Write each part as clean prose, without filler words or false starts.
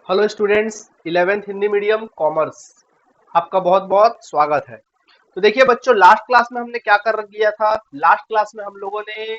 Hello students, 11th Hindi medium commerce, आपका बहुत बहुत स्वागत है। तो देखिए बच्चों, लास्ट क्लास में हमने क्या कर लिया था। लास्ट क्लास में हम लोगों ने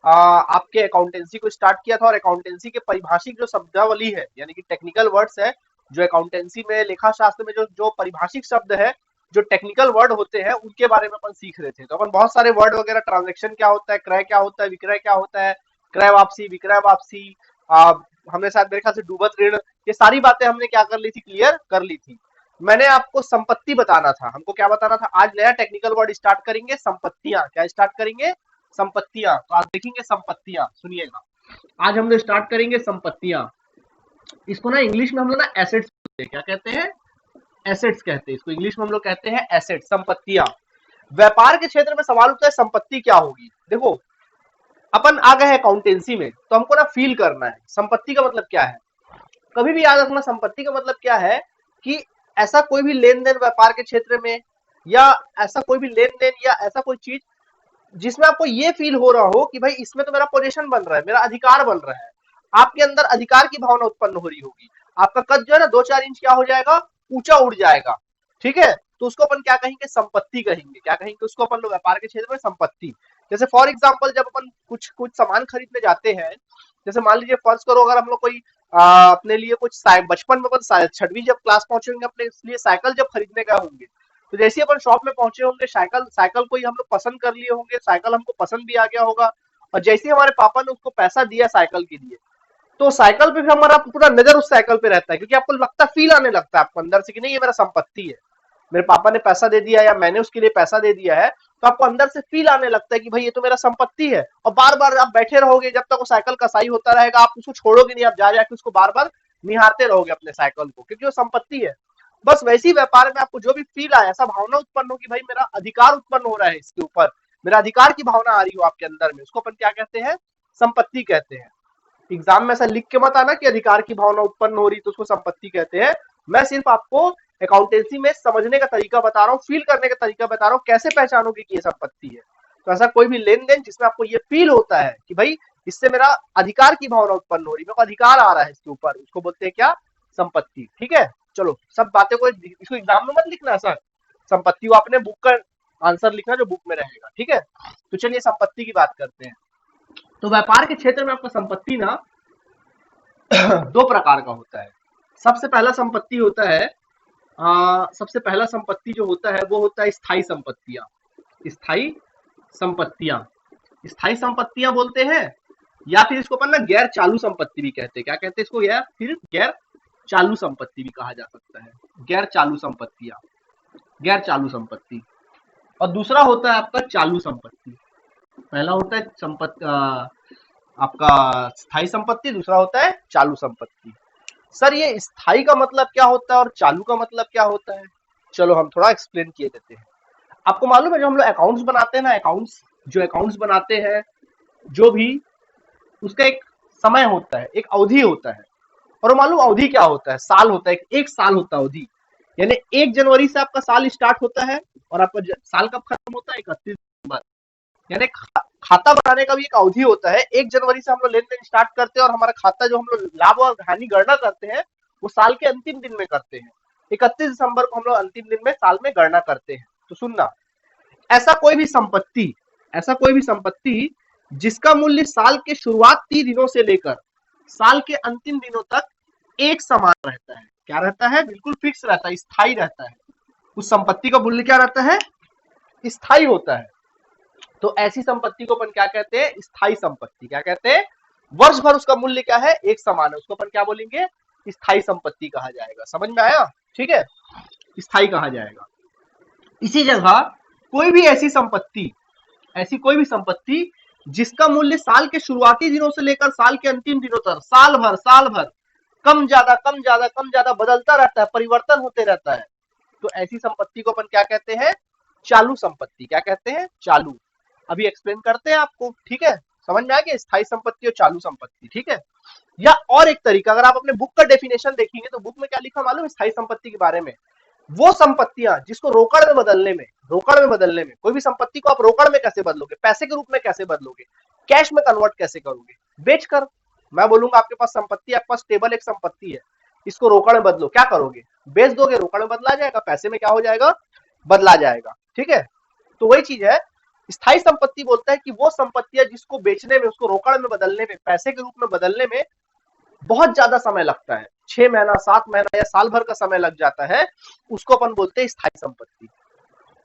आपके अकाउंटेंसी को स्टार्ट किया था और अकाउंटेंसी के परिभाषिक जो शब्दावली है, यानी कि टेक्निकल वर्ड्स है, जो अकाउंटेंसी में लेखा शास्त्र में जो जो परिभाषिक शब्द है, जो टेक्निकल वर्ड होते हैं, उनके बारे में अपन सीख रहे थे। तो अपन बहुत सारे वर्ड वगैरह, ट्रांजेक्शन क्या होता है, क्रय क्या होता है, विक्रय क्या होता है, क्रय वापसी, विक्रय वापसी, आ, हमने शायद मेरे ख्याल से डूबत ऋण, ये सारी बातें हमने क्या कर ली थी, क्लियर कर ली थी। मैंने आपको संपत्ति बताना था, हमको क्या बताना था, आज नया टेक्निकल वर्ड स्टार्ट करेंगे, संपत्तियां। क्या स्टार्ट करेंगे? संपत्तियां। तो आज देखेंगे संपत्तियां, सुनिएगा। आज हम लोग स्टार्ट करेंगे संपत्तियां। इसको ना इंग्लिश में हम लोग ना एसेट्स कहते हैं। क्या कहते हैं? एसेट्स कहते हैं इसको, इंग्लिश में हम लोग कहते हैं एसेट्स, संपत्तियां। व्यापार के क्षेत्र में सवाल उठता है संपत्ति क्या होगी। देखो, अपन आ गए हैं अकाउंटेंसी में, तो हमको ना फील करना है संपत्ति का मतलब क्या है। कभी भी याद रखना, संपत्ति का मतलब क्या है कि ऐसा कोई भी लेन देन व्यापार के क्षेत्र में, या ऐसा कोई भी लेन देन, या ऐसा कोई चीज जिसमें आपको ये फील हो रहा हो कि भाई इसमें तो मेरा पोजीशन बन रहा है, मेरा अधिकार बन रहा है। आपके अंदर अधिकार की भावना उत्पन्न हो रही होगी। आपका कद जो है ना 2-4 इंच क्या हो जाएगा, ऊंचा उड़ जाएगा। ठीक है, तो उसको अपन क्या कहेंगे, संपत्ति कहेंगे। क्या कहेंगे उसको अपन लोग व्यापार के क्षेत्र में? संपत्ति। जैसे फॉर एग्जाम्पल, जब अपन कुछ कुछ सामान खरीदने जाते हैं, जैसे मान लीजिए फर्ज करो, अगर हम लोग कोई अपने लिए कुछ बचपन में अपन छठवीं जब क्लास पहुंचे होंगे, अपने लिए साइकिल जब खरीदने गए होंगे, तो जैसे अपन शॉप में पहुंचे होंगे, साइकिल साइकिल कोई हम लोग पसंद कर लिए होंगे, साइकिल हमको पसंद भी आ गया होगा, और जैसे ही हमारे पापा ने उसको पैसा दिया साइकिल के लिए, तो साइकिल पे भी हमारा पूरा नजर उस साइकिल पे रहता है, क्योंकि आपको लगता, फील आने लगता है आपको अंदर से कि नहीं, ये मेरा संपत्ति है, मेरे पापा ने पैसा दे दिया या मैंने उसके लिए पैसा दे दिया है। तो आपको अंदर से फील आने लगता है कि भाई ये तो मेरा संपत्ति है। और बार बार आप बैठे रहोगे जब तक वो साइकिल का सही होता रहेगा, आप उसको छोड़ोगे नहीं, आप जा जाके उसको बार बार निहारते रहोगे अपने साइकिल को, क्योंकि वो संपत्ति है। बस वैसी व्यापार में आपको जो भी फील आए, ऐसा भावना उत्पन्न हो कि भाई मेरा अधिकार उत्पन्न हो रहा है इसके ऊपर, मेरा अधिकार की भावना आ रही हो आपके अंदर में, उसको अपन क्या कहते हैं? संपत्ति कहते हैं। एग्जाम में ऐसा लिख के मत आना कि अधिकार की भावना उत्पन्न हो रही तो उसको संपत्ति कहते हैं। मैं सिर्फ आपको अकाउंटेंसी में समझने का तरीका बता रहा हूँ, फील करने का तरीका बता रहा हूँ, कैसे पहचानोगे कि ये संपत्ति है। तो ऐसा कोई भी लेन देन जिसमें आपको ये फील होता है कि भाई इससे मेरा अधिकार की भावना उत्पन्न हो रही, मेरे को अधिकार आ रहा है इसके ऊपर, उसको बोलते हैं क्या? संपत्ति। ठीक है, चलो सब बातें को इसको एग्जाम में मत लिखना सर, संपत्ति को अपने बुक का आंसर लिखना जो बुक में रहेगा। ठीक है, तो चलिए संपत्ति की बात करते हैं। तो व्यापार के क्षेत्र में आपका संपत्ति ना दो प्रकार का होता है। सबसे पहला संपत्ति होता है, सबसे पहला संपत्ति जो होता है वो होता है स्थायी संपत्तियां। स्थायी संपत्तियां, स्थायी संपत्तियां बोलते हैं, या फिर इसको अपन ना गैर चालू संपत्ति भी कहते हैं। क्या कहते हैं इसको? या फिर गैर चालू संपत्ति भी कहा जा सकता है। गैर चालू संपत्तियां, गैर चालू संपत्ति। और दूसरा होता है आपका चालू संपत्ति। पहला होता है आपका स्थायी संपत्ति, दूसरा होता है चालू संपत्ति। सर ये स्थायी का मतलब क्या होता है और चालू का मतलब क्या होता है? चलो हम थोड़ा एक्सप्लेन किए देते हैं। आपको मालूम है जो हम लोग अकाउंट्स बनाते हैं ना, अकाउंट्स, जो अकाउंट्स बनाते हैं, जो भी, उसका एक समय होता है, एक अवधि होता है। और मालूम अवधि क्या होता है? साल होता है, एक साल होता है अवधि। यानी 1 जनवरी से आपका साल स्टार्ट होता है और आपका साल कब खत्म होता है? 31 दिसंबर। यानी खाता बनाने का भी एक अवधि होता है। 1 जनवरी से हम लोग लेन देन स्टार्ट करते हैं और हमारा खाता जो हम लोग लाभ और हानि गणना करते हैं वो साल के अंतिम दिन में करते हैं। 31 दिसंबर को हम लोग अंतिम दिन में साल में गणना करते हैं। तो सुनना, ऐसा कोई भी संपत्ति, ऐसा कोई भी संपत्ति जिसका मूल्य साल के शुरुआती दिनों से लेकर साल के अंतिम दिनों तक एक समान रहता है। क्या रहता है? बिल्कुल फिक्स रहता है, स्थायी रहता है। उस संपत्ति का मूल्य क्या रहता है? स्थायी होता है। तो ऐसी संपत्ति को अपन क्या कहते हैं? स्थायी संपत्ति। क्या कहते हैं? वर्ष भर उसका मूल्य क्या है? एक समान है, उसको अपन क्या बोलेंगे? स्थायी संपत्ति कहा जाएगा। समझ में आया? ठीक है, स्थायी कहा जाएगा। इसी जगह कोई भी ऐसी संपत्ति, ऐसी कोई भी संपत्ति जिसका मूल्य साल के शुरुआती दिनों से लेकर साल के अंतिम दिनों तक साल भर कम ज्यादा कम ज्यादा कम ज्यादा बदलता रहता है, परिवर्तन होते रहता है, तो ऐसी संपत्ति को अपन क्या कहते हैं? चालू संपत्ति। क्या कहते हैं? चालू। अभी एक्सप्लेन करते हैं आपको। ठीक है, समझ में आ गया स्थायी संपत्ति और चालू संपत्ति। ठीक है, या और एक तरीका, अगर आप अपने बुक का डेफिनेशन देखेंगे तो बुक में क्या लिखा मालूम है स्थायी संपत्ति के बारे में? वो संपत्तियां जिसको रोकड़ में बदलने में, रोकड़ में बदलने में, कोई भी संपत्ति को आप रोकड़ में कैसे बदलोगे, पैसे के रूप में कैसे बदलोगे, कैश में कन्वर्ट कैसे करोगे? बेचकर। मैं बोलूंगा आपके पास संपत्ति, आपके पास टेबल एक संपत्ति है, इसको रोकड़ में बदलो, क्या करोगे? बेच दोगे, रोकड़ में बदला जाएगा, पैसे में क्या हो जाएगा? बदला जाएगा। ठीक है, तो वही चीज है। स्थायी संपत्ति बोलता है कि वो संपत्ति है जिसको बेचने में, उसको रोकड़ में बदलने में, पैसे के रूप में बदलने में बहुत ज्यादा समय लगता है, 6 महीना, 7 महीना या साल भर का समय लग जाता है, उसको अपन बोलते हैं स्थायी संपत्ति।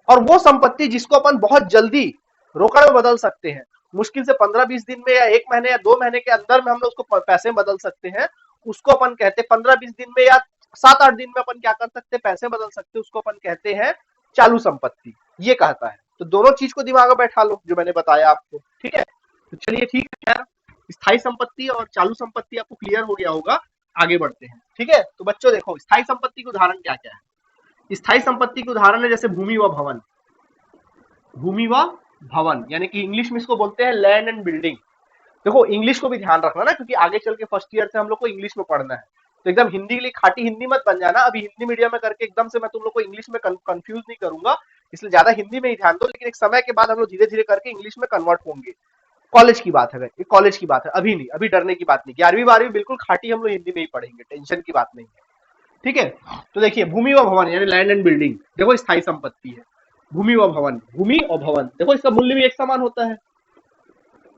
और वो संपत्ति जिसको अपन बहुत जल्दी रोकड़ में बदल सकते हैं, मुश्किल से 15-20 दिन में या 1 महीने या 2 महीने के अंदर में हम लोग उसको पैसे में बदल सकते हैं, उसको अपन कहते हैं 15-20 दिन में या 7-8 दिन में अपन क्या कर सकते हैं? पैसे बदल सकते हैं, उसको अपन कहते हैं चालू संपत्ति। ये कहता है। तो दोनों चीज को दिमाग में बैठा लो जो मैंने बताया आपको। ठीक है, तो चलिए ठीक है, खैर स्थायी संपत्ति और चालू संपत्ति आपको क्लियर हो गया होगा। आगे बढ़ते हैं। ठीक है, तो बच्चों देखो स्थायी संपत्ति के उदाहरण क्या क्या है। स्थायी संपत्ति के उदाहरण है जैसे भूमि व भवन। भूमि व भवन यानी कि इंग्लिश में इसको बोलते हैं लैंड एंड बिल्डिंग। देखो इंग्लिश को भी ध्यान रखना ना, क्योंकि आगे चल के फर्स्ट ईयर से हम लोग को इंग्लिश में पढ़ना है, तो एकदम हिंदी के लिए खाटी हिंदी मत बन जाना। अभी हिंदी मीडियम में करके एकदम से मैं तुम लोग को इंग्लिश में कंफ्यूज नहीं करूंगा, इसलिए ज्यादा हिंदी में ही ध्यान दो, लेकिन एक समय के बाद हम लोग धीरे धीरे करके इंग्लिश में कन्वर्ट होंगे। कॉलेज की बात है, ये कॉलेज की बात है, अभी नहीं, अभी डरने की बात नहीं। 11वीं 12वीं बिल्कुल खाटी हम लोग हिंदी में ही पढ़ेंगे, टेंशन की बात नहीं है। ठीक है, तो देखिए भूमि व भवन यानी लैंड एंड बिल्डिंग, देखो स्थायी संपत्ति है। भूमि व भवन, भूमि और भवन, देखो इसका मूल्य भी एक समान होता है।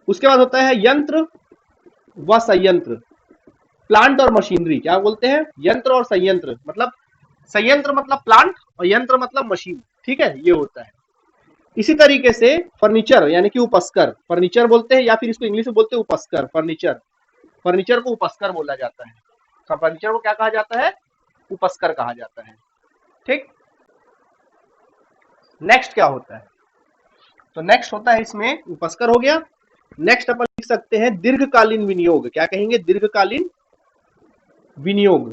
उसके बाद होता है यंत्र व संयंत्र, प्लांट और मशीनरी। क्या बोलते हैं? यंत्र और संयंत्र, मतलब संयंत्र मतलब प्लांट और यंत्र मतलब मशीन। ठीक है, ये होता है। इसी तरीके से फर्नीचर यानी कि उपस्कर, फर्नीचर बोलते हैं, या फिर इसको इंग्लिश में बोलते हैं उपस्कर, फर्नीचर। फर्नीचर को उपस्कर बोला जाता है, फर्नीचर को क्या कहा जाता है? उपस्कर कहा जाता है। ठीक, नेक्स्ट क्या होता है? तो नेक्स्ट होता है, इसमें उपस्कर हो गया। नेक्स्ट अपन लिख सकते हैं दीर्घकालीन विनियोग। क्या कहेंगे? दीर्घकालीन विनियोग।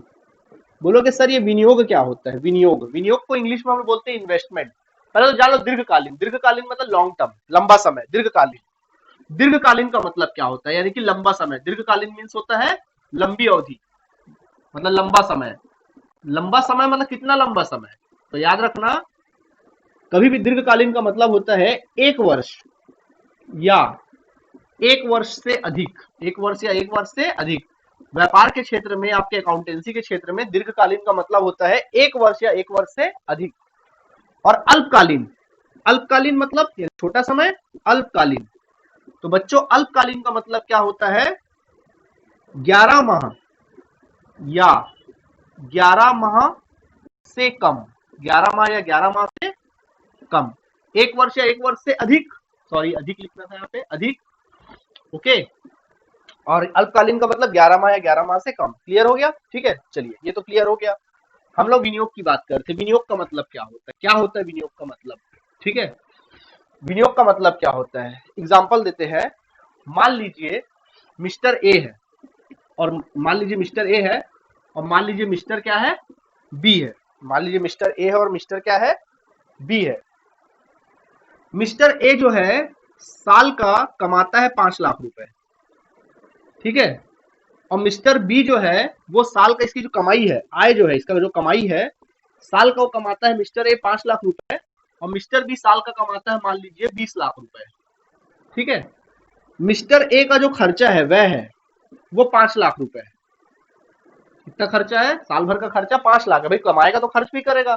बोलोगे सर ये विनियोग क्या होता है? विनियोग, विनियोग को इंग्लिश में हम बोलते हैं इन्वेस्टमेंट। पहले तो जान लो दीर्घकालीन, दीर्घकालीन मतलब लॉन्ग टर्म, लंबा समय। दीर्घकालीन, दीर्घकालीन का मतलब क्या होता है? यानी कि लंबा समय। दीर्घकालीन मीन्स होता है लंबी अवधि, मतलब लंबा समय। लंबा समय मतलब कितना लंबा समय? तो याद रखना, कभी भी दीर्घकालीन का मतलब होता है 1 वर्ष या 1 वर्ष से अधिक, 1 वर्ष या 1 वर्ष से अधिक। व्यापार के क्षेत्र में, आपके अकाउंटेंसी के क्षेत्र में दीर्घकालीन का मतलब होता है 1 वर्ष या 1 वर्ष से अधिक। और अल्पकालीन, अल्पकालीन मतलब छोटा समय, अल्पकालीन। तो बच्चों अल्पकालीन का मतलब क्या होता है? 11 माह या 11 माह से कम, 11 माह या 11 माह से कम। 1 वर्ष या 1 वर्ष से अधिक, सॉरी अधिक लिखना था यहाँ पे, अधिक। ओके, और अल्पकालीन का मतलब 11 माह या 11 माह से कम। क्लियर हो गया? ठीक है, चलिए ये तो क्लियर हो गया। हम लोग विनियोग की बात करते हैं। विनियोग का मतलब क्या होता है? क्या होता है विनियोग का मतलब? ठीक है, विनियोग का मतलब क्या होता है? एग्जाम्पल देते हैं। मान लीजिए मिस्टर ए है, और मान लीजिए मिस्टर ए है, और मान लीजिए मिस्टर क्या है? बी है। मान लीजिए मिस्टर ए है और मिस्टर क्या है? बी है। मिस्टर ए जो है साल का कमाता है 5 लाख रुपए, ठीक है, और मिस्टर बी जो है वो साल का, इसकी जो कमाई है, आय जो है, इसका जो कमाई है साल का, वो कमाता है मिस्टर ए 5 लाख रुपए, और मिस्टर बी साल का कमाता है मान लीजिए 20 लाख रुपए। ठीक है, मिस्टर ए का जो खर्चा है वह है वो 5 लाख रुपए है। कितना खर्चा है? साल भर का खर्चा 5 लाख है। भाई कमाएगा तो खर्च भी करेगा,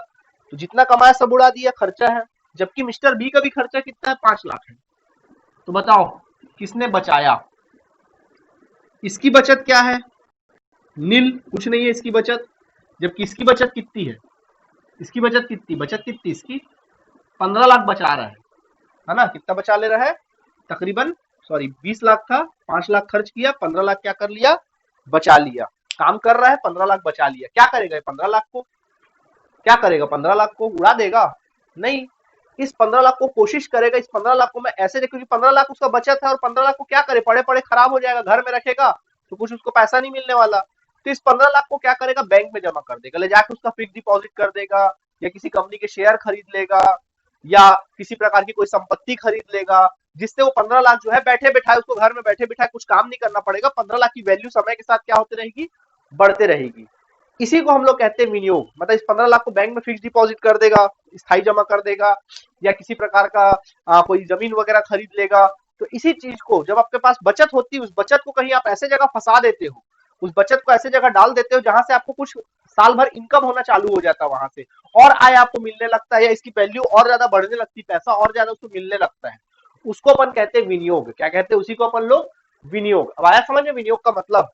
तो जितना कमाया सब उड़ा दिया, खर्चा है। जबकि मिस्टर बी का भी खर्चा कितना है? 5 लाख है। तो बताओ किसने बचाया? इसकी बचत क्या है? नील, कुछ नहीं है इसकी बचत। जबकि इसकी बचत कितनी है? इसकी बचत कितनी, बचत कितनी इसकी? 15 लाख बचा रहा है ना? कितना बचा ले रहा है? तकरीबन, सॉरी 20 लाख था, 5 लाख खर्च किया, 15 लाख क्या कर लिया? बचा लिया। काम कर रहा है, 15 लाख बचा लिया। क्या करेगा 15 लाख को? क्या करेगा? 15 लाख को उड़ा देगा? नहीं, इस 15 लाख को कोशिश करेगा, इस 15 लाख को मैं ऐसे, क्योंकि 15 लाख उसका बचत है, और 15 लाख को क्या करे? पड़े पड़े खराब हो जाएगा, घर में रखेगा तो कुछ उसको पैसा नहीं मिलने वाला। तो इस 15 लाख को क्या करेगा? बैंक में जमा कर देगा, ले जाकर उसका फिक्स डिपॉजिट कर देगा, या किसी कंपनी के शेयर खरीद लेगा, या किसी प्रकार की कोई संपत्ति खरीद लेगा, जिससे वो 15 लाख जो है बैठे बैठाए, उसको घर में बैठे बैठाए कुछ काम नहीं करना पड़ेगा। 15 लाख की वैल्यू समय के साथ क्या होती रहेगी? बढ़ते रहेगी। इसी को हम लोग कहते हैं विनियोग। मतलब इस 15 लाख को बैंक में फिक्स डिपॉजिट कर देगा, स्थायी जमा कर देगा, या किसी प्रकार का कोई जमीन वगैरह खरीद लेगा। तो इसी चीज को जब आपके पास बचत होती है, उस बचत को कहीं आप ऐसे जगह फंसा देते हो, उस बचत को ऐसे जगह डाल देते हो जहां से आपको कुछ साल भर इनकम होना चालू हो जाता है, वहां से और आय आपको मिलने लगता है, या इसकी वैल्यू और ज्यादा बढ़ने लगती है, पैसा और ज्यादा उसको मिलने लगता है, उसको अपन कहते हैं विनियोग। क्या कहते हैं उसी को अपन लोग? विनियोग। अब आया समझ में विनियोग का मतलब?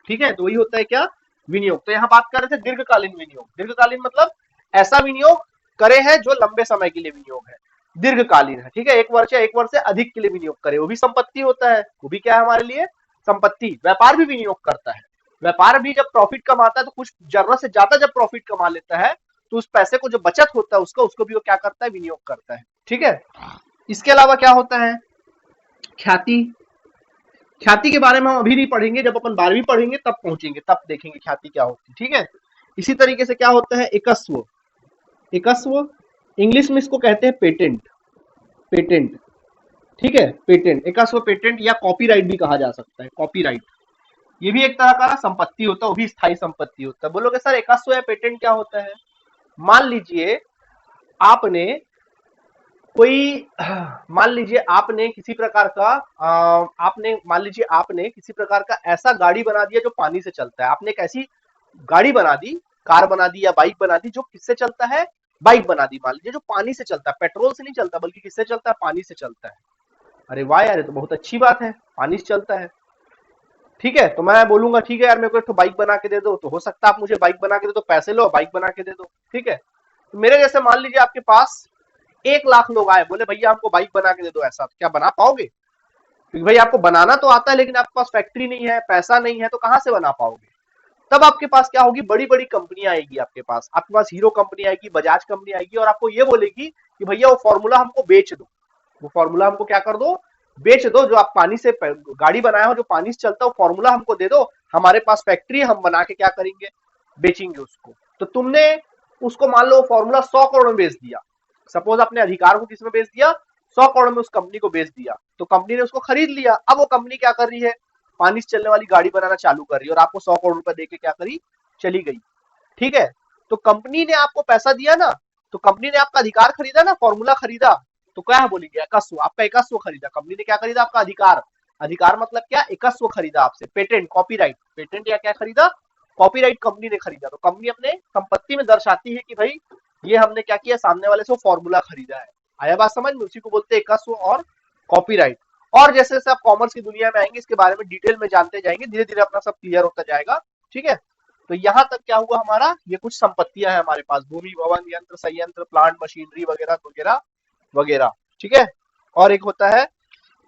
ठीक है, तो वही होता है क्या? विनियोग। तो यहाँ बात कर रहे थे दीर्घकालीन विनियोग। दीर्घकालीन मतलब ऐसा विनियोग करे है जो लंबे समय के लिए विनियोग है, दीर्घकालीन है। ठीक है, एक वर्ष या एक वर्ष से अधिक के लिए विनियोग करे, वो भी संपत्ति होता है, वो भी क्या है हमारे लिए? संपत्ति। व्यापार भी विनियोग करता है, व्यापार भी जब प्रॉफिट कमाता है तो कुछ जरूरत से ज्यादा जब प्रॉफिट कमा लेता है तो उस पैसे को जो बचत होता है उसका, उसको भी वो क्या करता है? विनियोग करता है। ठीक है, इसके अलावा क्या होता है? ख्याति। ख्याति के बारे में हम अभी नहीं पढ़ेंगे, जब अपन 12वीं पढ़ेंगे तब पहुंचेंगे, तब देखेंगे ख्याति क्या होती है। ठीक है, इसी तरीके से क्या होता है? एकस्व। एकस्व इंग्लिश में इसको कहते हैं पेटेंट। पेटेंट, ठीक है, पेटेंट, एकस्व पेटेंट या कॉपीराइट भी कहा जा सकता है। कॉपीराइट ये भी एक तरह का संपत्ति होता है, वो भी स्थायी संपत्ति होता है। बोलोगे सर एकस्व या पेटेंट क्या होता है? मान लीजिए आपने कोई मान लीजिए आपने किसी प्रकार का आपने मान लीजिए आपने किसी प्रकार का ऐसा गाड़ी बना दिया जो पानी से चलता है। आपने एक ऐसी गाड़ी बना दी, कार बना दी या बाइक बना दी जो किससे चलता है? बाइक बना दी मान लीजिए, जो पानी से चलता है, पेट्रोल से नहीं चलता बल्कि किससे चलता है? पानी से चलता है। अरे वाह यार, ये तो बहुत अच्छी बात है, पानी से चलता है। ठीक है, तो मैं बोलूंगा ठीक है यार मेरे को एक तो बाइक बना के दे दो, तो हो सकता है आप मुझे बाइक बना के दे दो, पैसे लो बाइक बना के दे दो। ठीक है, तो मेरे जैसे मान लीजिए आपके पास 1 लाख लोग आए, बोले भैया हमको बाइक बना के दे दो, ऐसा तो क्या बना पाओगे? क्योंकि भाई आपको बनाना तो आता है लेकिन आपके पास फैक्ट्री नहीं है, पैसा नहीं है, तो कहां से बना पाओगे? तब आपके पास क्या होगी? बड़ी बड़ी कंपनियां आएगी आपके पास। आपके पास हीरो कंपनी आएगी, बजाज कंपनी आएगी और आपको ये बोलेगी कि भैया वो फॉर्मूला हमको बेच दो, वो फॉर्मूला हमको क्या कर दो? बेच दो। जो आप पानी से गाड़ी बनाए हो जो पानी से चलता है, वो फॉर्मूला हमको दे दो, हमारे पास फैक्ट्री है, हम बना के क्या करेंगे? बेचेंगे उसको। तो तुमने उसको मान लो फॉर्मूला 100 करोड़ में बेच दिया, सपोज अपने अधिकार को किसमें बेच दिया? 100 करोड़ में उस कंपनी को बेच दिया, तो कंपनी ने उसको खरीद लिया। अब वो कंपनी क्या कर रही है? पानी से चलने वाली गाड़ी बनाना चालू कर रही है और आपको 100 करोड़ रुपए देके क्या करी? चली गई। ठीक है, तो कंपनी ने आपको पैसा दिया ना, तो कंपनी ने आपका अधिकार खरीदा ना, फॉर्मूला खरीदा, तो क्या है बोलेंगे? एकस्व। आपका एकस्व खरीदा, कंपनी ने क्या खरीदा? आपका अधिकार। अधिकार मतलब क्या? एकस्व खरीदा आपसे। पेटेंट, कॉपीराइट, पेटेंट या क्या खरीदा? कॉपीराइट कंपनी ने खरीदा। तो कंपनी अपने संपत्ति में दर्शाती है कि भाई ये हमने क्या किया? सामने वाले से फॉर्मूला खरीदा है। आया बात समझ में? उसी को बोलते हैं एकस्व और कॉपीराइट। और जैसे जैसे आप कॉमर्स की दुनिया में आएंगे इसके बारे में डिटेल में जानते जाएंगे, धीरे धीरे अपना सब क्लियर होता जाएगा। ठीक है, तो यहां तक क्या हुआ हमारा? ये कुछ संपत्तियां हैं हमारे पास, भूमि, भवन, यंत्र, संयंत्र, प्लांट, मशीनरी वगैरह वगैरह वगैरह। ठीक है, और एक होता है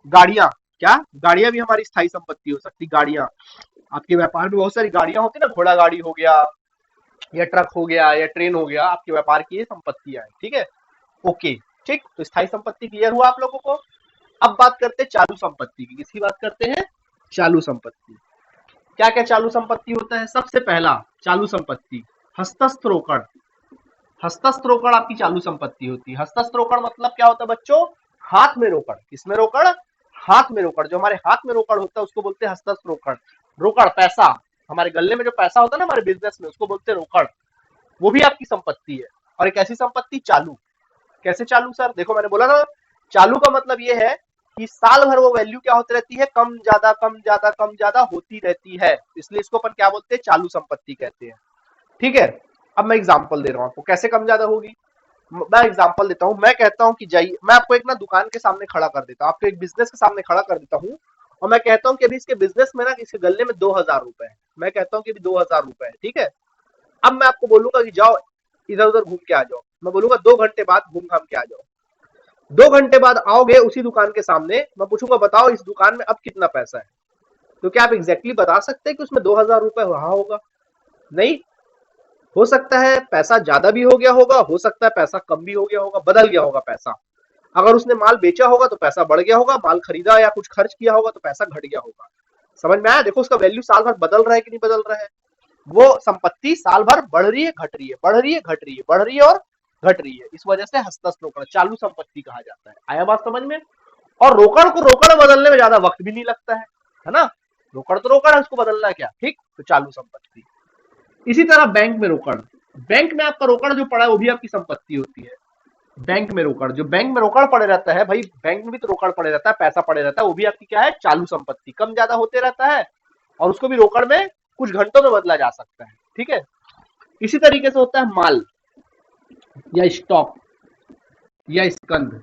गाड़ियां। क्या? गाड़ियां भी हमारी स्थायी संपत्ति हो सकती। गाड़ियां आपके व्यापार में बहुत सारी गाड़ियां होती है ना, घोड़ा गाड़ी हो गया या ट्रक हो गया या ट्रेन हो गया, आपके व्यापार की ये संपत्तियां है। ठीक है, ओके, ठीक। तो स्थायी संपत्ति क्लियर हुआ आप लोगों को। अब बात करते हैं चालू संपत्ति की। किसकी बात करते हैं? चालू संपत्ति। क्या क्या चालू संपत्ति होता है? सबसे पहला चालू संपत्ति हस्तस्थ रोकड़। हस्तस्थ रोकड़ आपकी चालू संपत्ति होती है। हस्तस्थ रोकड़ मतलब क्या होता है बच्चों? हाथ में रोकड़। किसमें रोकड़? हाथ में रोकड़। जो हमारे हाथ में रोकड़ होता है उसको बोलते हैं हस्तस्थ रोकड़। रोकड़ पैसा, हमारे गले में जो पैसा होता है ना हमारे बिजनेस में, उसको बोलते हैं रोकड़। वो भी आपकी संपत्ति है। और एक ऐसी संपत्ति चालू। कैसे चालू सर? देखो मैंने बोला ना, चालू का मतलब ये है कि साल भर वो वैल्यू क्या होती रहती है? कम ज्यादा कम ज्यादा कम ज्यादा होती रहती है, इसलिए इसको अपन क्या बोलते हैं? चालू संपत्ति कहते हैं। ठीक है, अब मैं एग्जांपल दे रहा हूं आपको कैसे कम ज्यादा होगी। मैं एग्जांपल देता हूं। मैं कहता हूं कि जाइए, मैं आपको एक ना दुकान के सामने खड़ा कर देता हूं, आपको एक बिजनेस के सामने खड़ा कर देता हूं और मैं कहता हूं कि अभी इसके बिजनेस में ना इसके गले में 2000 रुपए है। मैं कहता हूं कि अभी 2000 रुपए है। ठीक है, अब मैं आपको बोलूंगा कि जाओ इधर उधर घूम के आ जाओ। मैं बोलूंगा 2 घंटे बाद घूम घाम के आ जाओ। 2 घंटे बाद आओगे उसी दुकान के सामने, मैं पूछूंगा बताओ इस दुकान में अब कितना पैसा है? तो क्या आप एग्जैक्टली बता सकते हैं कि उसमें 2000 रुपए रहा होगा? नहीं। हो सकता है पैसा ज्यादा भी हो गया होगा, हो सकता है पैसा कम भी हो गया होगा, बदल गया होगा पैसा। अगर उसने माल बेचा होगा तो पैसा बढ़ गया होगा, माल खरीदा या कुछ खर्च किया होगा तो पैसा घट गया होगा। समझ में आया? देखो उसका वैल्यू साल भर बदल रहा है कि नहीं बदल रहा है। वो संपत्ति साल भर बढ़ रही है, घट रही है, बढ़ रही है, घट रही है, बढ़ रही है और घट रही है। इस वजह से हस्तस्थ रोकड़ चालू संपत्ति कहा जाता है। आया बात समझ में? और रोकड़ को रोकड़ बदलने में ज्यादा वक्त भी नहीं लगता है ना? रोकड़ तो रोकड़ है, उसको बदलना क्या? ठीक, तो चालू संपत्ति। इसी तरह बैंक में रोकड़। बैंक में आपका रोकड़ जो पड़ा है वो भी आपकी संपत्ति होती है। बैंक में रोकड़, जो बैंक में रोकड़ पड़े रहता है भाई, बैंक में भी तो रोकड़ पड़े रहता है, पैसा पड़े रहता है, वो भी आपकी क्या है? चालू संपत्ति। कम ज्यादा होते रहता है और उसको भी रोकड़ में कुछ घंटों में बदला जा सकता है। ठीक है, इसी तरीके से होता है माल या स्टॉक या स्कंद।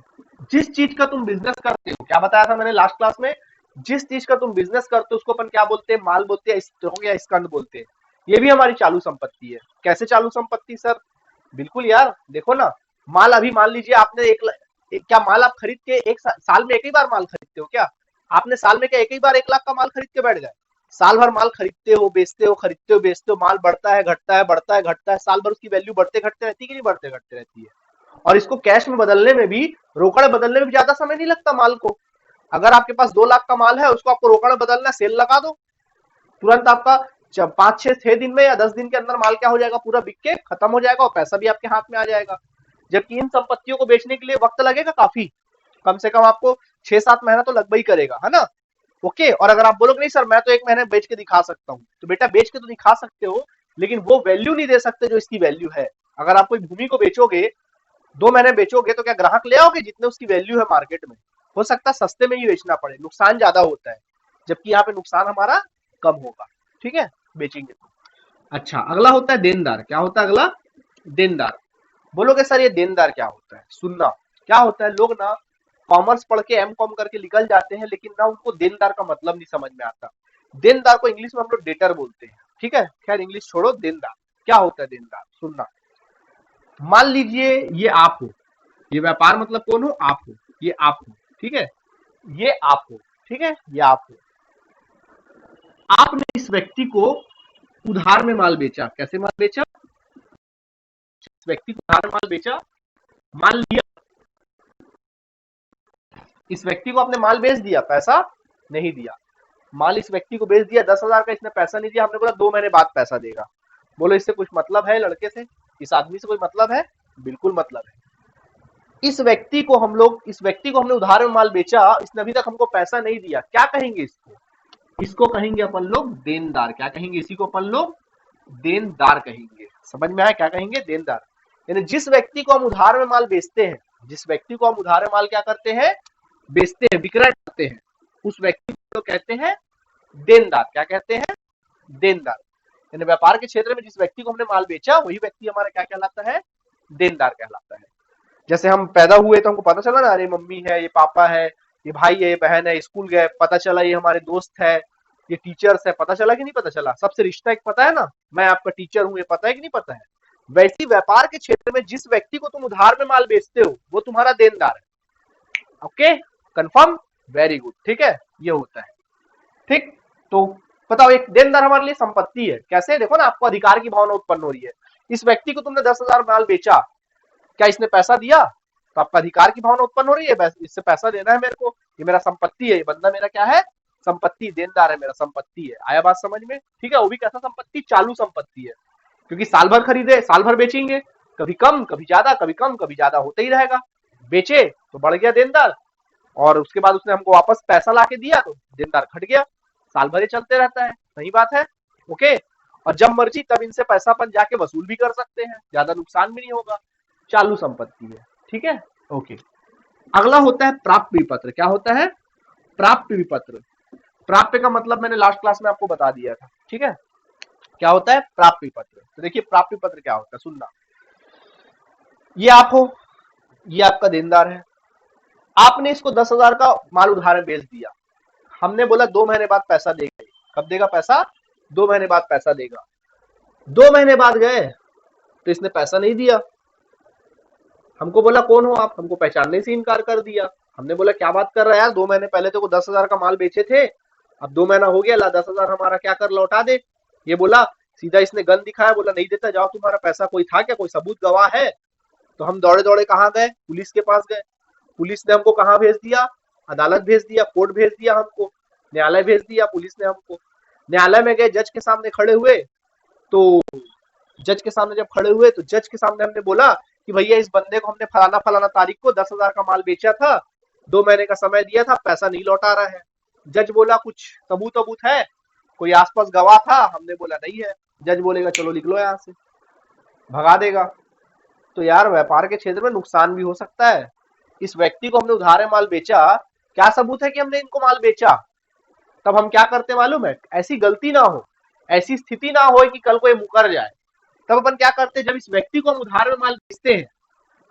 जिस चीज का तुम बिजनेस करते हो, क्या बताया था मैंने लास्ट क्लास में, जिस चीज का तुम बिजनेस करते हो उसको अपन क्या बोलते हैं, माल बोलते हैं, स्टॉक या स्कंद बोलते हैं। ये भी हमारी चालू संपत्ति है। कैसे चालू संपत्ति सर? बिल्कुल यार, देखो ना, माल अभी मान लीजिए आपने क्या माल आप खरीद के एक साल में एक ही बार माल खरीदते हो क्या? आपने साल में क्या एक ही बार 1 लाख का माल खरीद के बैठ गए? साल भर माल खरीदते हो, बेचते हो, खरीदते हो, बेचते हो, माल बढ़ता है, घटता है, बढ़ता है, घटता है, साल भर उसकी वैल्यू बढ़ते घटते रहती है कि नहीं बढ़ते घटते रहती है? और इसको कैश में बदलने में भी, रोकड़ बदलने में भी ज्यादा समय नहीं लगता माल को। अगर आपके पास 2 लाख का माल है, उसको आपको रोकड़ बदलना, सेल लगा दो, तुरंत आपका 5 6 6 दिन में या 10 दिन के अंदर माल क्या हो जाएगा, पूरा बिक के खत्म हो जाएगा और पैसा भी आपके हाथ में आ जाएगा। जबकि इन संपत्तियों को बेचने के लिए वक्त लगेगा काफी, कम से कम आपको 6 7 महीना तो लगभग ही करेगा, है ना? ओके, और अगर आप बोलोगे नहीं सर मैं तो 1 महीने बेच के दिखा सकता हूँ, तो बेटा बेच के तो दिखा सकते हो, लेकिन वो वैल्यू नहीं दे सकते जो इसकी वैल्यू है। अगर आप कोई भूमि को बेचोगे, 2 महीने बेचोगे, तो क्या ग्राहक ले आओगे जितने उसकी वैल्यू है मार्केट में? हो सकता है सस्ते में ही बेचना पड़े, नुकसान ज्यादा होता है, जबकि यहाँ पे नुकसान हमारा कम होगा। ठीक है, बेचेंगे तो। अच्छा, अगला होता है देनदार। क्या होता है अगला? देनदार। बोलोगे सर ये देनदार क्या होता है? सुनना, क्या होता है, लोग ना कॉमर्स पढ़ के एम कॉम करके निकल जाते हैं, लेकिन ना उनको देनदार का मतलब नहीं समझ में आता। देनदार को इंग्लिश में हम लोग डेटर बोलते हैं। ठीक है, खैर इंग्लिश छोड़ो, देनदार क्या होता है? देनदार सुनना, मान लीजिए ये आप हो, ये व्यापार मतलब कौन हो? आप हो, ये आप हो। ठीक है, ये आप हो। ठीक है, ये आप हो। आपने इस व्यक्ति को उधार में माल बेचा। कैसे माल बेचा? इस व्यक्ति को उधार में माल बेचा, मान लिया इस व्यक्ति को आपने माल बेच दिया, पैसा नहीं दिया। माल इस व्यक्ति को बेच दिया 10,000 का, इसने पैसा नहीं दिया, हमने बोला 2 महीने बाद पैसा देगा। बोलो इससे कुछ मतलब है लड़के से, इस आदमी से कोई मतलब है? बिल्कुल मतलब है। इस व्यक्ति को हमने उधार में माल बेचा, इसने अभी तक हमको पैसा नहीं दिया, क्या कहेंगे इसको? इसको कहेंगे अपन लोग देनदार। क्या कहेंगे? इसी को अपन लोग देनदार कहेंगे। समझ में आया क्या कहेंगे? देनदार। यानी जिस व्यक्ति को हम उधार में माल बेचते हैं, जिस व्यक्ति को हम उधार में माल क्या करते हैं? बेचते हैं, विक्रय करते हैं, उस व्यक्ति को कहते हैं देनदार। क्या कहते हैं? देनदार। यानी व्यापार के क्षेत्र में जिस व्यक्ति को हमने माल बेचा, वही व्यक्ति हमारा क्या कहलाता है? देनदार कहलाता है। जैसे हम पैदा हुए तो हमको पता चला ना, अरे मम्मी है, ये पापा है, ये भाई है, ये बहन है, स्कूल गए, पता चला ये हमारे दोस्त है, ये टीचर्स है, पता चला कि नहीं पता चला? सबसे रिश्ता एक पता है ना, मैं आपका टीचर हूं, ये पता है कि नहीं पता है? वैसी व्यापार के क्षेत्र में जिस व्यक्ति को तुम उधार में माल बेचते हो, वो तुम्हारा देनदार है। Okay, confirm? Very good. ठीक है, ये होता है। ठीक, तो बताओ, एक देनदार हमारे लिए संपत्ति है। कैसे? देखो ना, आपको अधिकार की भावना उत्पन्न हो रही है। इस व्यक्ति को तुमने 10,000 माल बेचा, क्या इसने पैसा दिया? तो आपका अधिकार की भावना उत्पन्न हो रही है, इससे पैसा देना है मेरे को, ये मेरा संपत्ति है, ये बंदा मेरा क्या है? संपत्ति, देनदार है, मेरा संपत्ति है। आया बात समझ में? ठीक है, वो भी कैसा संपत्ति? चालू संपत्ति है, क्योंकि साल भर खरीदे, साल भर बेचेंगे, कभी कम कभी ज्यादा, कभी कम कभी ज्यादा होता ही रहेगा। बेचे तो बढ़ गया देनदार, और उसके बाद उसने हमको वापस पैसा ला के दिया तो देनदार घट गया। साल भर ये चलते रहता है। सही बात है? ओके, और जब मर्जी तब इनसे पैसा अपन जाके वसूल भी कर सकते हैं, ज्यादा नुकसान भी नहीं होगा। चालू संपत्ति है। ठीक है, ओके। अगला होता है प्राप्य विपत्र। क्या होता है? प्राप्य विपत्र। प्राप्य का मतलब मैंने लास्ट क्लास में आपको बता दिया था। ठीक है, क्या होता है? प्राप्य विपत्र। तो देखिए प्राप्य विपत्र क्या होता है, सुनना। ये आप हो, ये आपका देनदार है, आपने इसको 10,000 का माल उधार में बेच दिया, हमने बोला 2 महीने बाद पैसा देगा। कब देगा पैसा? 2 महीने बाद पैसा देगा। 2 महीने बाद गए तो इसने पैसा नहीं दिया, हमको बोला कौन हो आप, हमको पहचानने से इनकार कर दिया। हमने बोला क्या बात कर रहा है यार, 2 महीने पहले तो 10,000 का माल बेचे थे, अब 2 महीना हो गया, ला 10,000 हमारा क्या कर, लौटा दे। ये बोला, सीधा इसने गन दिखाया, बोला नहीं देता, जाओ, तुम्हारा पैसा कोई था क्या, कोई सबूत गवाह है? तो हम दौड़े दौड़े कहाँ गए? पुलिस के पास गए। पुलिस ने हमको कहाँ भेज दिया? अदालत भेज दिया, कोर्ट भेज दिया, हमको न्यायालय भेज दिया पुलिस ने हमको। न्यायालय में गए, जज के सामने खड़े हुए, तो जज के सामने जब खड़े हुए तो जज के सामने हमने बोला कि भैया इस बंदे को हमने फलाना फलाना तारीख को 10,000 का माल बेचा था, 2 महीने का समय दिया था, पैसा नहीं लौटा रहा है। जज बोला कुछ सबूत वबूत है, कोई आसपास गवाह था? हमने बोला नहीं है। जज बोलेगा चलो लिख लो यहाँ से, भगा देगा। तो यार व्यापार के क्षेत्र में नुकसान भी हो सकता है। इस व्यक्ति को हमने उधार में माल बेचा, क्या सबूत है कि हमने इनको माल बेचा? तब हम क्या करते मालूम है? ऐसी गलती ना हो, ऐसी स्थिति ना हो कि कल को ये मुकर जाए। तब अपन क्या करते हैं, जब इस व्यक्ति को हम उधार में माल बेचते हैं,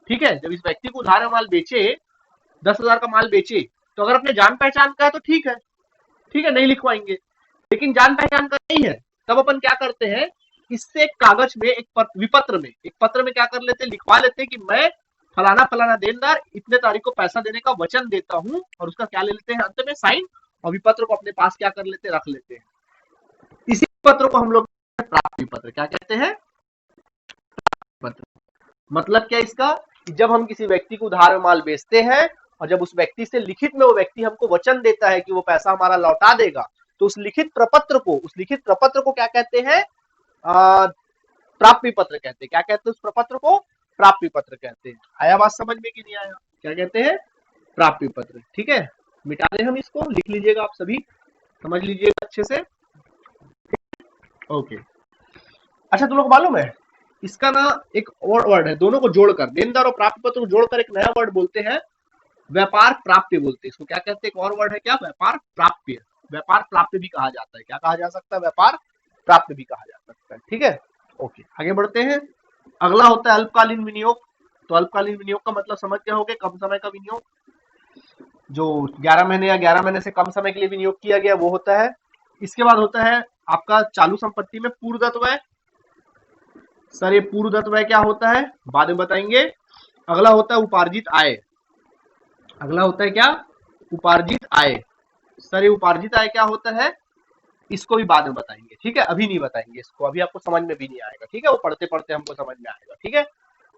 ठीक है, जब इस व्यक्ति को उधार में माल बेचे, 10,000 का माल बेचे, तो अगर अपने जान पहचान का है तो ठीक है, ठीक है, नहीं लिखवाएंगे। लेकिन जान पहचान का नहीं है, तब अपन क्या करते हैं, इससे एक कागज में, एक विपत्र में, एक पत्र में क्या कर लेते हैं, लिखवा लेते हैं कि मैं फलाना फलाना देनदार इतने तारीख को पैसा देने का वचन देता हूं, और उसका क्या ले लेते हैं अंत में, साइन, और विपत्र को अपने पास क्या कर लेते हैं, रख लेते हैं। इसी पत्र को हम लोग प्राप्ति पत्र क्या कहते हैं, पत्र। मतलब क्या इसका, कि जब हम किसी व्यक्ति को उधार में माल बेचते हैं और जब उस व्यक्ति से लिखित में वो व्यक्ति हमको वचन देता है कि वो पैसा हमारा लौटा देगा, तो उस लिखित प्रपत्र को क्या कहते हैं, प्राप्ति पत्र कहते हैं। क्या कहते हैं उस प्रपत्र को, प्राप्ति पत्र कहते हैं। आया बात समझ में कि नहीं आया, क्या कहते हैं, प्राप्ति पत्र। ठीक है, मिटा दें हम इसको, लिख लीजिएगा आप सभी, समझ लीजिएगा अच्छे से। ओके, अच्छा, तुम लोग मालूम है इसका ना एक और वर्ड है, दोनों को जोड़कर, देनदार और प्राप्ति पत्र को जोड़कर एक नया वर्ड बोलते हैं, व्यापार प्राप्य बोलते हैं इसको। क्या कहते हैं, एक और वर्ड है क्या, व्यापार प्राप्य। व्यापार प्राप्य भी कहा जाता है, क्या कहा जा सकता है, व्यापार प्राप्य भी कहा जा सकता है। ठीक है, ओके, आगे बढ़ते हैं। अगला होता है अल्पकालीन विनियोग। तो अल्पकालीन विनियोग का मतलब समझ गए होंगे, कम समय का विनियोग, जो 11 महीने या 11 महीने से कम समय के लिए विनियोग किया गया, वो होता है। इसके बाद होता है आपका चालू संपत्ति में पूर्वदत्त व्यय। सर ये पूर्वदत्त व्यय क्या होता है, बाद में बताएंगे। अगला होता है उपार्जित आय। अगला होता है क्या, उपार्जित आय। सर ये उपार्जित आय क्या होता है, इसको भी बाद में बताएंगे। ठीक है, अभी नहीं बताएंगे इसको, अभी आपको समझ में भी नहीं आएगा। ठीक है, वो पढ़ते पढ़ते हमको समझ में आएगा। ठीक है,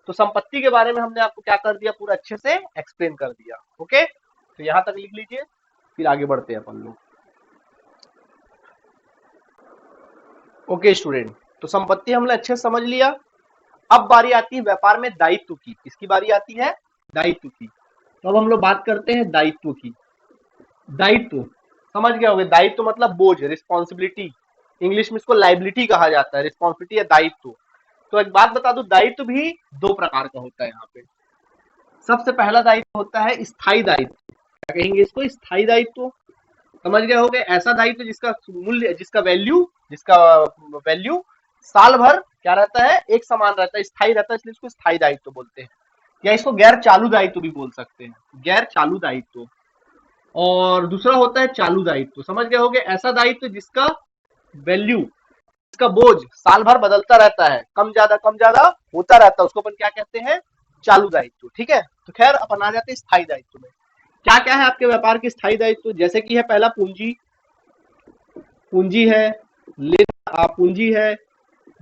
तो संपत्ति के बारे में हमने आपको क्या कर दिया, पूरा अच्छे से एक्सप्लेन कर दिया। ओके, तो यहां तक लिख लीजिए, फिर आगे बढ़ते हैं अपन लोग। ओके स्टूडेंट, तो संपत्ति हमने अच्छे से समझ लिया। अब बारी आती है व्यापार में दायित्व की। किसकी बारी आती है, दायित्व की। तो अब हम लोग बात करते हैं दायित्व की। दायित्व समझ गए होंगे, दायित्व मतलब बोझ, रिस्पॉन्सिबिलिटी। इंग्लिश में इसको लाइबिलिटी कहा जाता है, रिस्पॉन्सिबिलिटी या दायित्व। तो एक बात बता दूं, दायित्व भी दो प्रकार का होता है यहाँ पे। सबसे पहला दायित्व होता है स्थायी दायित्व। क्या कहेंगे इसको, स्थायी दायित्व। समझ गए होंगे, ऐसा दायित्व जिसका मूल्य, जिसका वैल्यू साल भर क्या रहता है, एक समान रहता है, स्थायी रहता है, इसलिए इसको स्थायी दायित्व बोलते हैं। या इसको गैर चालू दायित्व भी बोल सकते हैं, गैर चालू दायित्व। और दूसरा होता है चालू दायित्व। समझ गए होंगे, ऐसा दायित्व जिसका वैल्यू, इसका बोझ साल भर बदलता रहता है, कम ज्यादा होता रहता है, उसको अपन क्या कहते हैं, चालू दायित्व। ठीक है, तो खैर अपन आ जाते हैं स्थायी दायित्व में। क्या क्या है आपके व्यापार के स्थायी दायित्व, जैसे कि है पहला पूंजी। पूंजी है, पूंजी है,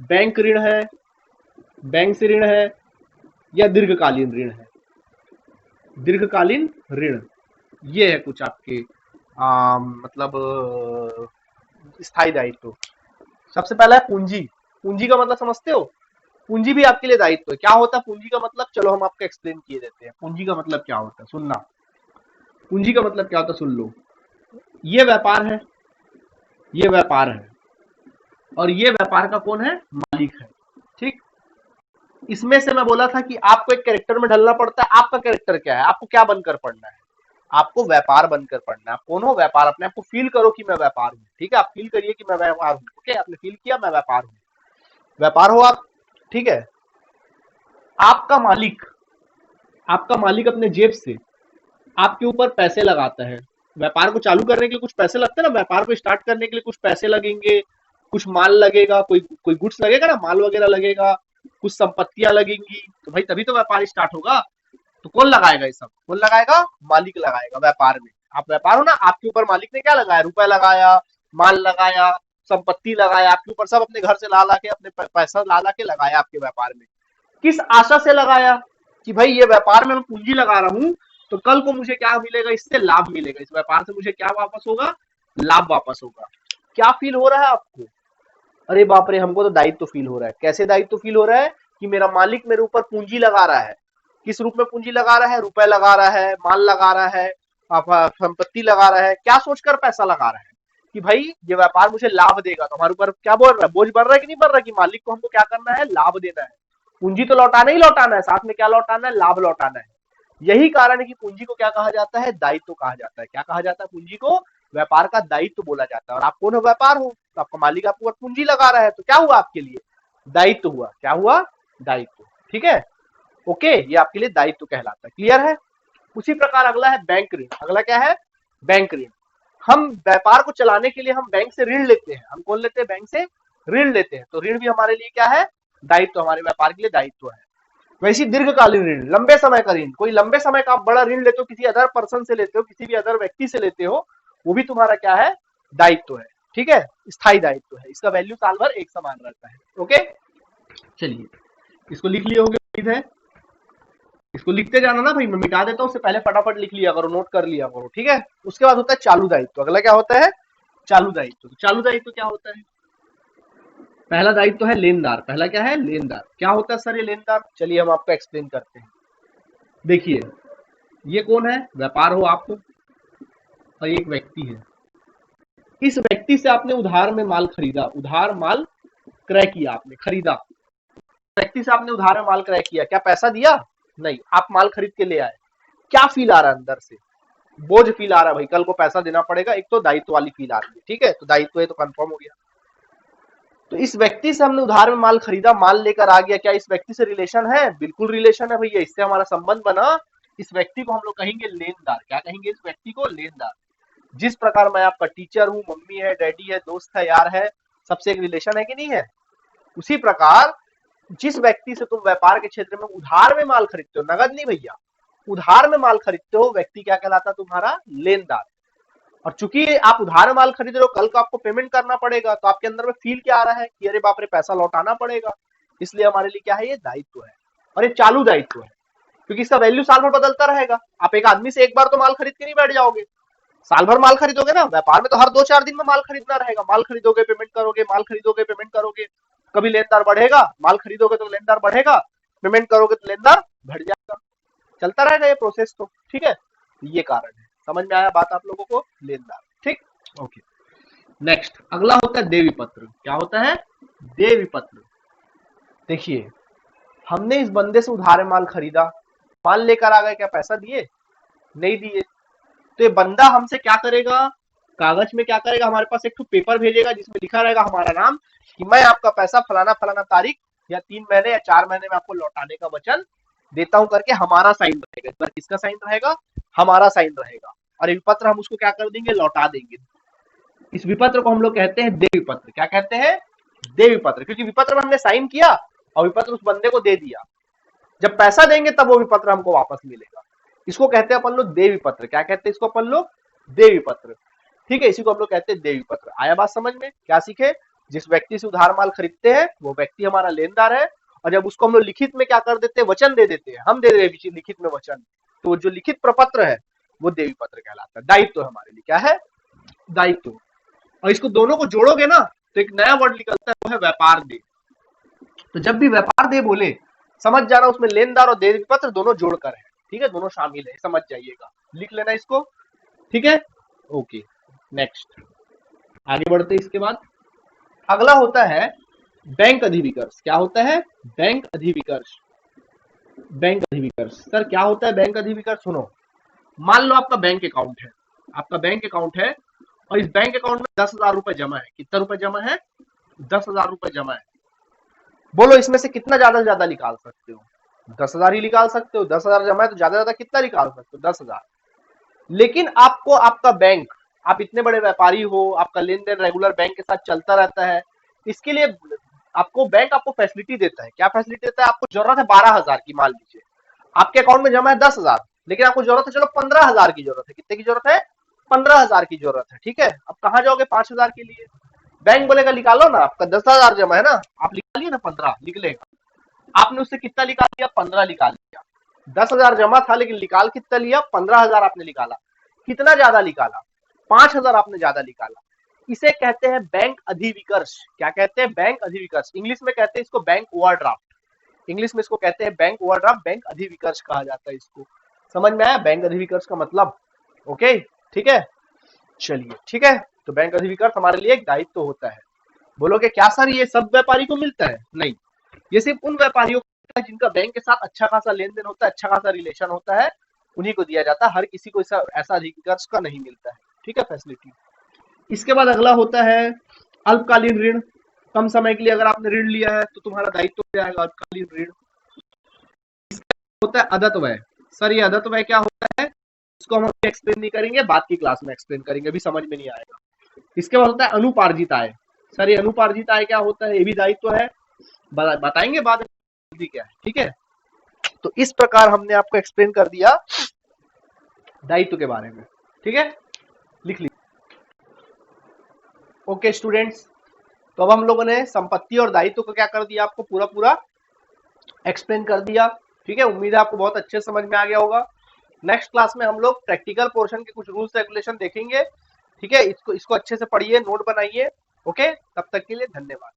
बैंक ऋण है, बैंक से ऋण है, या दीर्घकालीन ऋण है। दीर्घकालीन ऋण, ये है कुछ आपके मतलब स्थायी दायित्व। सबसे पहला है पूंजी। पूंजी का मतलब समझते हो, पूंजी भी आपके लिए दायित्व है। क्या होता है पूंजी का मतलब, चलो हम आपको एक्सप्लेन किए देते हैं। पूंजी का मतलब क्या होता है, सुनना। पूंजी का मतलब क्या होता है, सुन लो। ये व्यापार है, ये व्यापार है, और ये व्यापार का कौन है, मालिक है। ठीक, इसमें से मैं बोला था कि आपको एक कैरेक्टर में ढलना पड़ता है। आपका कैरेक्टर क्या है, आपको क्या बनकर पढ़ना है, आपको व्यापार बनकर पढ़ना है। आप कौन हो, व्यापार। अपने आपको फील करो कि मैं व्यापार हूँ। ठीक है, आप फील करिए कि मैं व्यापार हूँ। ओके, आपने फील किया मैं व्यापार हूँ, व्यापार हो आप। ठीक है, आपका मालिक, आपका मालिक अपने जेब से आपके ऊपर पैसे लगाता है। व्यापार को चालू करने के लिए कुछ पैसे लगते हैं ना, व्यापार को स्टार्ट करने के लिए कुछ पैसे लगेंगे, कुछ माल लगेगा, कोई गुड्स लगेगा ना, माल वगैरह लगेगा, कुछ संपत्तियां लगेंगी, तो भाई तभी तो व्यापार स्टार्ट होगा। तो कौन लगाएगा ये सब, कौन लगाएगा, मालिक लगाएगा व्यापार में। आप व्यापार हो ना, आपके ऊपर मालिक ने क्या लगाया, रुपए लगाया, माल लगाया, संपत्ति लगाया आपके ऊपर, सब अपने घर से ला ला के, अपने पैसा ला ला के लगाया आपके व्यापार में। किस आशा से लगाया, कि भाई ये व्यापार में मैं पूंजी लगा रहा हूं, तो कल को मुझे क्या मिलेगा, इससे लाभ मिलेगा, इस व्यापार से मुझे क्या वापस होगा, लाभ वापस होगा। क्या फील हो रहा है आपको, अरे बाप रे, हमको तो दायित्व फील हो रहा है। कैसे दायित्व फील हो रहा है, कि मेरा मालिक मेरे ऊपर पूंजी लगा रहा है। किस रूप में पूंजी लगा रहा है, रुपए लगा रहा है, माल लगा रहा है, संपत्ति लगा रहा है। क्या सोचकर पैसा लगा रहा है, कि भाई ये व्यापार मुझे लाभ देगा। तो हमारे ऊपर क्या बोल रहा है, बोझ बढ़ रहा है कि नहीं बढ़ रहा है, कि मालिक को हमको क्या करना है, लाभ देना है। पूंजी तो लौटाना ही लौटाना है, साथ में क्या लौटाना है, लाभ लौटाना है। यही कारण है कि पूंजी को क्या कहा जाता है, दायित्व कहा जाता है। क्या कहा जाता है पूंजी को, व्यापार का दायित्व बोला जाता है। और आप कौन हो, व्यापार हो। तो आपका मालिक आपके ऊपर पूंजी लगा रहा है, तो क्या हुआ आपके लिए? दायित्व हुआ। क्या हुआ? दायित्व। ठीक है, ओके, ये आपके लिए दायित्व कहलाता है। क्लियर है? उसी प्रकार अगला है बैंक ऋण। अगला क्या है? बैंक ऋण। हम व्यापार को चलाने के लिए हम बैंक से ऋण लेते हैं। हम कौन लेते हैं? बैंक से ऋण लेते हैं। तो ऋण भी हमारे लिए क्या है? दायित्व, हमारे व्यापार के लिए दायित्व है। वैसी दीर्घकालीन ऋण, लंबे समय का ऋण, कोई लंबे समय का आप बड़ा ऋण लेते हो, किसी अदर पर्सन से लेते हो, किसी भी अदर व्यक्ति से लेते हो, वो भी तुम्हारा क्या है? दायित्व है। ठीक है, स्थायी दायित्व है। इसका वैल्यू साल भर एक समान रहता है। ओके, चलिए इसको लिख लिए होंगे, उम्मीद है। इसको लिखते जाना ना भाई, मैं मिटा देता हूं, उससे पहले फटाफट लिख लिया करो, नोट कर लिया करो। ठीक है, उसके बाद होता है चालू दायित्व। अगला क्या होता है? चालू दायित्व। चालू दायित्व क्या होता है? पहला दायित्व है लेनदार। पहला क्या है? लेनदार। क्या होता है सर ये लेनदार? चलिए हम आपको एक्सप्लेन करते हैं। देखिए, ये कौन है? व्यापार हो आप, और एक व्यक्ति है। इस व्यक्ति से आपने उधार में माल खरीदा, उधार माल क्रय किया, आपने खरीदा। व्यक्ति से आपने उधार में माल क्रय किया, क्या पैसा दिया? नहीं, आप माल खरीद के ले आए। क्या फील आ रहा है अंदर से? बोझ फील आ रहा है भाई, कल को पैसा देना पड़ेगा। एक तो दायित्व वाली फील आ रही है। ठीक है, तो दायित्व है तो कंफर्म हो गया। तो इस व्यक्ति से हमने उधार में माल खरीदा, माल लेकर आ गया। क्या इस व्यक्ति से रिलेशन है? बिल्कुल रिलेशन है भैया, इससे हमारा संबंध बना। इस व्यक्ति को हम लोग कहेंगे लेनदार। क्या कहेंगे इस व्यक्ति को? लेनदार। जिस प्रकार मैं आपका टीचर हूं, मम्मी है, डैडी है, दोस्त है, यार है, सबसे एक रिलेशन है कि नहीं है? उसी प्रकार जिस व्यक्ति से तुम व्यापार के क्षेत्र में उधार में माल खरीदते हो, नगद नहीं भैया, उधार में माल खरीदते हो, व्यक्ति क्या कहलाता है? तुम्हारा लेनदार। और चूंकि आप उधार में माल खरीद रहे हो, कल को आपको पेमेंट करना पड़ेगा, तो आपके अंदर में फील क्या आ रहा है कि अरे बाप रे, पैसा लौटाना पड़ेगा। इसलिए हमारे लिए क्या है? ये दायित्व है, और ये चालू दायित्व है, क्योंकि इसका वैल्यू साल भर बदलता रहेगा। आप एक आदमी से एक बार तो माल खरीद के नहीं बैठ जाओगे, साल भर माल खरीदोगे ना। व्यापार में तो हर 2-4 दिन में माल खरीदना रहेगा। माल खरीदोगे, पेमेंट करोगे, माल खरीदोगे, पेमेंट करोगे। कभी लेनदार बढ़ेगा, माल खरीदोगे तो लेनदार बढ़ेगा, पेमेंट करोगे तो लेनदार बढ़ जाएगा। चलता रहेगा ये प्रोसेस। तो ठीक है, ये कारण है। समझ में आया बात आप लोगों को? लेनदार। ठीक, ओके। नेक्स्ट अगला होता है देवी पत्र। क्या होता है? देवी पत्र। देखिए, हमने इस बंदे से उधार माल खरीदा, माल लेकर आ गए, क्या पैसा दिए? नहीं दिए। तो ये बंदा हमसे क्या करेगा? कागज में क्या करेगा? हमारे पास एक पेपर भेजेगा जिसमें लिखा रहेगा हमारा नाम, कि मैं आपका पैसा फलाना फलाना तारीख या 3 महीने या 4 महीने में आपको लौटाने का वचन देता हूं करके हमारा साइन रहेगा। इस बार किसका साइन रहेगा? हमारा साइन रहेगा। और ये विपत्र हम उसको क्या कर देंगे? लौटा देंगे। इस विपत्र को हम लोग कहते हैं देवी पत्र। क्या कहते हैं? देवी पत्र। क्योंकि विपत्र में हमने साइन किया और विपत्र उस बंदे को दे दिया। जब पैसा देंगे तब वो विपत्र हमको वापस मिलेगा। इसको कहते हैं अपन लोग देवी पत्र। क्या कहते हैं इसको अपन लोग? देवी पत्र। ठीक है, इसी को हम लोग कहते हैं देवी पत्र। आया बात समझ में? क्या सीखे? जिस व्यक्ति से उधार माल खरीदते हैं वो व्यक्ति हमारा लेनदार है, और जब उसको हम लोग लिखित में क्या कर देते हैं? वचन दे देते हैं। हम दे रहे हैं लिखित में वचन, तो जो लिखित प्रपत्र है वो देवी पत्र कहलाता है। दायित्व तो हमारे लिए क्या है? दायित्व। और इसको दोनों को जोड़ोगे ना तो एक नया वर्ड निकलता है, वो है व्यापार दे। तो जब भी व्यापार दे बोले, समझ जाना उसमें लेनदार और देवी पत्र दोनों जोड़कर है। ठीक है, दोनों शामिल है, समझ जाइएगा। लिख लेना इसको। ठीक है, ओके। नेक्स्ट आगे बढ़ते इसके बाद अगला होता है बैंक अधिविकर्ष। क्या होता है? बैंक अधिविकर्ष। बैंक अधिविकर्ष सर क्या होता है? बैंक अधिविकर्ष सुनो, मान लो आपका बैंक अकाउंट है, आपका बैंक अकाउंट है, और इस बैंक अकाउंट में 10,000 रुपए जमा है। कितना रुपए जमा है? 10,000 रुपए जमा है। बोलो इसमें से कितना ज्यादा से ज्यादा निकाल सकते हो? 10,000 ही निकाल सकते हो। 10,000 जमा है तो ज्यादा ज्यादा कितना निकाल सकते हो? 10,000। लेकिन आपको आपका बैंक, आप इतने बड़े व्यापारी हो, आपका लेन देन रेगुलर बैंक के साथ चलता रहता है, इसके लिए आपको बैंक आपको फैसिलिटी देता है। क्या फैसिलिटी देता है? आपको जरूरत है 12,000 की, मान लीजिए आपके अकाउंट में जमा है 10,000, लेकिन आपको जरूरत है चलो 15,000 की जरूरत है। कितने की जरूरत है? 15,000 की जरूरत है। ठीक है, अब कहां जाओगे 5,000 के लिए? बैंक बोलेगा निकालो ना, आपका 10,000 जमा है ना, आप निकालिए ना, 15 निकलेगा। आपने उससे कितना निकाल लिया? 15 निकाल लिया। 10,000 जमा था लेकिन निकाल कितना लिया? 15,000 आपने निकाला। कितना ज्यादा निकाला? 5,000 आपने ज्यादा निकाला। इसे कहते हैं बैंक अधिविकर्ष। क्या कहते हैं? बैंक अधिविकर्ष। इंग्लिश में कहते हैं इसको बैंक ओवरड्राफ्ट। इंग्लिश में इसको कहते हैं बैंक ओवरड्राफ्ट, बैंक अधिविकर्ष कहा जाता है इसको। समझ में आया बैंक अधिविकर्ष का मतलब? ओके, ठीक है, चलिए ठीक है। तो बैंक अधिविकर्ष हमारे लिए एक दायित्व होता है। बोलोगे क्या सर ये सब व्यापारी को मिलता है? नहीं, ये सिर्फ उन व्यापारियों को है जिनका बैंक के साथ अच्छा खासा लेन देन होता है, अच्छा खासा रिलेशन होता है, उन्हीं को दिया जाता है। हर किसी को ऐसा अधिविकर्ष का नहीं मिलता है। ठीक है, फैसिलिटी। इसके बाद अगला होता है अल्पकालीन ऋण, कम समय के लिए अगर आपने ऋण लिया है तो तुम्हारा दायित्व हो जाएगा अल्पकालीन ऋण। होता है अदत्त व्यय। सर ये अदत्त व्यय क्या होता है, इसको हम अभी एक्सप्लेन नहीं करेंगे, बाद की क्लास में एक्सप्लेन करेंगे, अभी समझ में नहीं आएगा। इसके बाद होता है अनुपार्जित आय। सर ये अनुपार्जित आय क्या होता है, ये भी दायित्व है, बताएंगे बाद में क्या है, ठीक है। तो इस प्रकार हमने आपको एक्सप्लेन कर दिया दायित्व के बारे में, ठीक है, लिख लीजिए। ओके स्टूडेंट्स, तो अब हम लोगों ने संपत्ति और दायित्व को क्या कर दिया, आपको पूरा पूरा एक्सप्लेन कर दिया, ठीक है। उम्मीद है आपको बहुत अच्छे समझ में आ गया होगा। नेक्स्ट क्लास में हम लोग प्रैक्टिकल पोर्शन के कुछ रूल्स रेगुलेशन देखेंगे, ठीक है। इसको अच्छे से पढ़िए, नोट बनाइए। ओके, तब तक के लिए धन्यवाद।